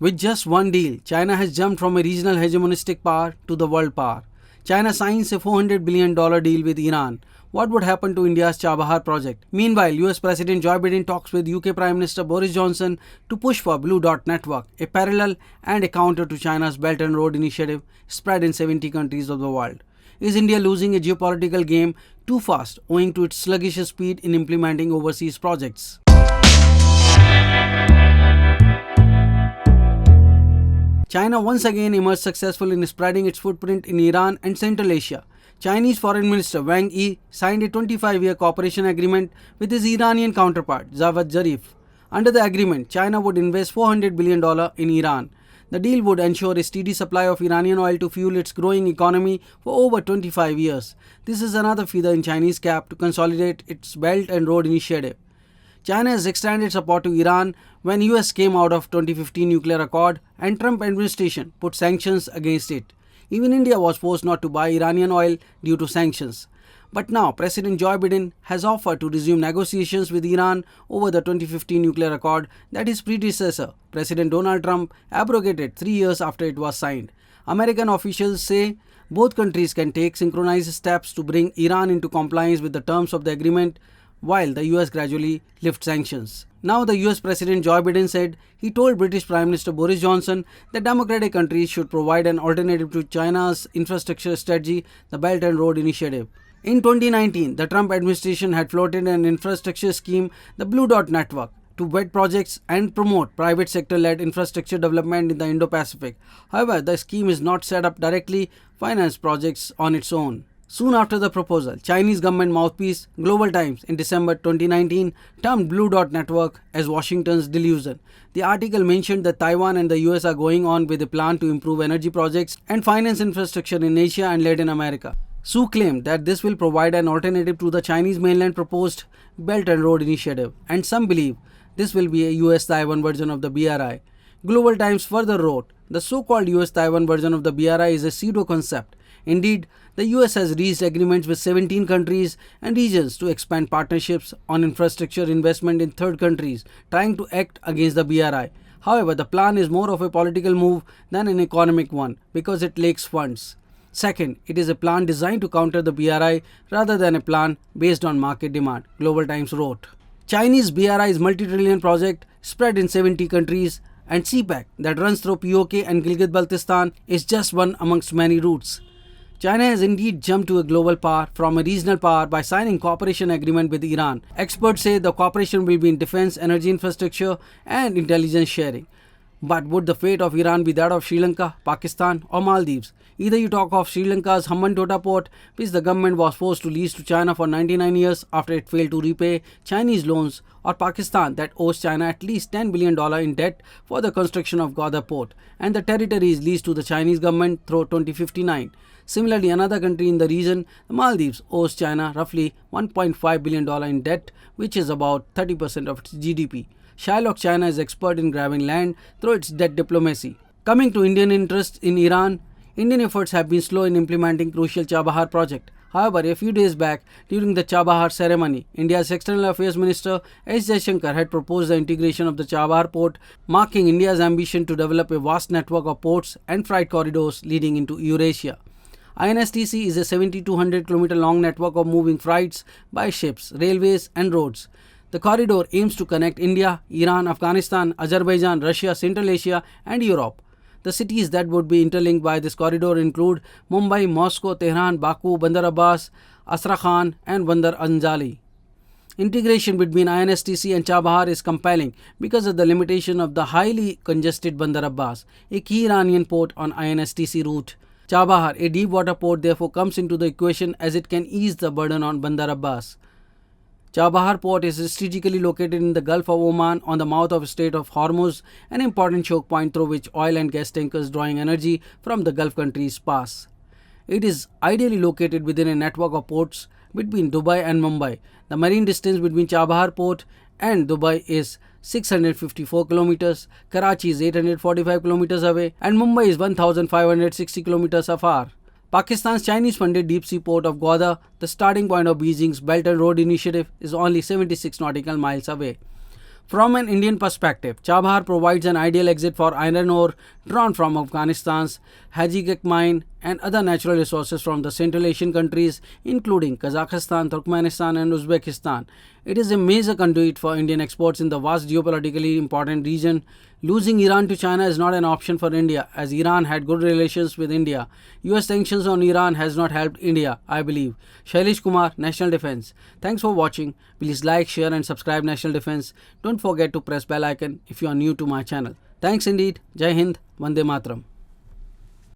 With just one deal, China has jumped from a regional hegemonistic power to the world power. China signs a $400 billion deal with Iran. What would happen to India's Chabahar project? Meanwhile, US President Joe Biden talks with UK Prime Minister Boris Johnson to push for Blue Dot Network, a parallel and a counter to China's Belt and Road Initiative spread in 70 countries of the world. Is India losing a geopolitical game too fast owing to its sluggish speed in implementing overseas projects? China once again emerged successful in spreading its footprint in Iran and Central Asia. Chinese Foreign Minister Wang Yi signed a 25-year cooperation agreement with his Iranian counterpart, Javad Zarif. Under the agreement, China would invest $400 billion in Iran. The deal would ensure a steady supply of Iranian oil to fuel its growing economy for over 25 years. This is another feather in Chinese cap to consolidate its Belt and Road Initiative. China has extended support to Iran when US came out of 2015 nuclear accord and Trump administration put sanctions against it. Even India was forced not to buy Iranian oil due to sanctions. But now President Joe Biden has offered to resume negotiations with Iran over the 2015 nuclear accord that his predecessor, President Donald Trump, abrogated 3 years after it was signed. American officials say both countries can take synchronized steps to bring Iran into compliance with the terms of the agreement while the US gradually lifts sanctions. Now the US President Joe Biden said he told British Prime Minister Boris Johnson that democratic countries should provide an alternative to China's infrastructure strategy, the Belt and Road Initiative. In 2019, the Trump administration had floated an infrastructure scheme, the Blue Dot Network, to vet projects and promote private sector-led infrastructure development in the Indo-Pacific. However, the scheme is not set up directly finance projects on its own. Soon after the proposal, Chinese government mouthpiece Global Times in December 2019 termed Blue Dot Network as Washington's delusion. The article mentioned that Taiwan and the US are going on with a plan to improve energy projects and finance infrastructure in Asia and Latin America. Su claimed that this will provide an alternative to the Chinese mainland proposed Belt and Road Initiative, and some believe this will be a US-Taiwan version of the BRI. Global Times further wrote, the so-called US-Taiwan version of the BRI is a pseudo-concept. Indeed, the US has reached agreements with 17 countries and regions to expand partnerships on infrastructure investment in third countries, trying to act against the BRI. However, the plan is more of a political move than an economic one because it lacks funds. Second, it is a plan designed to counter the BRI rather than a plan based on market demand, Global Times wrote. Chinese BRI's multi-trillion project spread in 70 countries and CPEC that runs through POK and Gilgit-Baltistan is just one amongst many routes. China has indeed jumped to a global power from a regional power by signing cooperation agreement with Iran. Experts say the cooperation will be in defense, energy infrastructure and intelligence sharing. But would the fate of Iran be that of Sri Lanka, Pakistan or Maldives? Either you talk of Sri Lanka's Hambantota port, which the government was forced to lease to China for 99 years after it failed to repay Chinese loans, or Pakistan that owes China at least $10 billion in debt for the construction of Gwadar port, and the territory is leased to the Chinese government through 2059. Similarly, another country in the region, the Maldives, owes China roughly $1.5 billion in debt, which is about 30% of its GDP. Shailesh, China is expert in grabbing land through its debt diplomacy. Coming to Indian interests in Iran, Indian efforts have been slow in implementing crucial Chabahar project. However, a few days back, during the Chabahar ceremony, India's External Affairs Minister S. Jaishankar had proposed the integration of the Chabahar port, marking India's ambition to develop a vast network of ports and freight corridors leading into Eurasia. INSTC is a 7,200 km long network of moving freights by ships, railways and roads. The corridor aims to connect India, Iran, Afghanistan, Azerbaijan, Russia, Central Asia and Europe. The cities that would be interlinked by this corridor include Mumbai, Moscow, Tehran, Baku, Bandar Abbas, Astrakhan and Bandar Anjali. Integration between INSTC and Chabahar is compelling because of the limitation of the highly congested Bandar Abbas, a key Iranian port on INSTC route. Chabahar, a deep water port, therefore comes into the equation as it can ease the burden on Bandar Abbas. Chabahar port is strategically located in the Gulf of Oman on the mouth of the Strait of Hormuz, an important choke point through which oil and gas tankers drawing energy from the Gulf countries pass. It is ideally located within a network of ports between Dubai and Mumbai. The marine distance between Chabahar port and Dubai is 654 kilometers, Karachi is 845 kilometers away, and Mumbai is 1560 kilometers afar. Pakistan's Chinese-funded deep-sea port of Gwadar, the starting point of Beijing's Belt and Road Initiative, is only 76 nautical miles away. From an Indian perspective, Chabahar provides an ideal exit for iron ore drawn from Afghanistan's Hajikek mine and other natural resources from the Central Asian countries, including Kazakhstan, Turkmenistan, and Uzbekistan. It is a major conduit for Indian exports in the vast geopolitically important region. Losing Iran to China is not an option for India, as Iran had good relations with India. US sanctions on Iran has not helped India, I believe. Shailesh Kumar, National Defense. Thanks for watching. Please like, share and subscribe National Defense. Don't forget to press bell icon if you are new to my channel. Thanks indeed. Jai Hind. Vande Matram.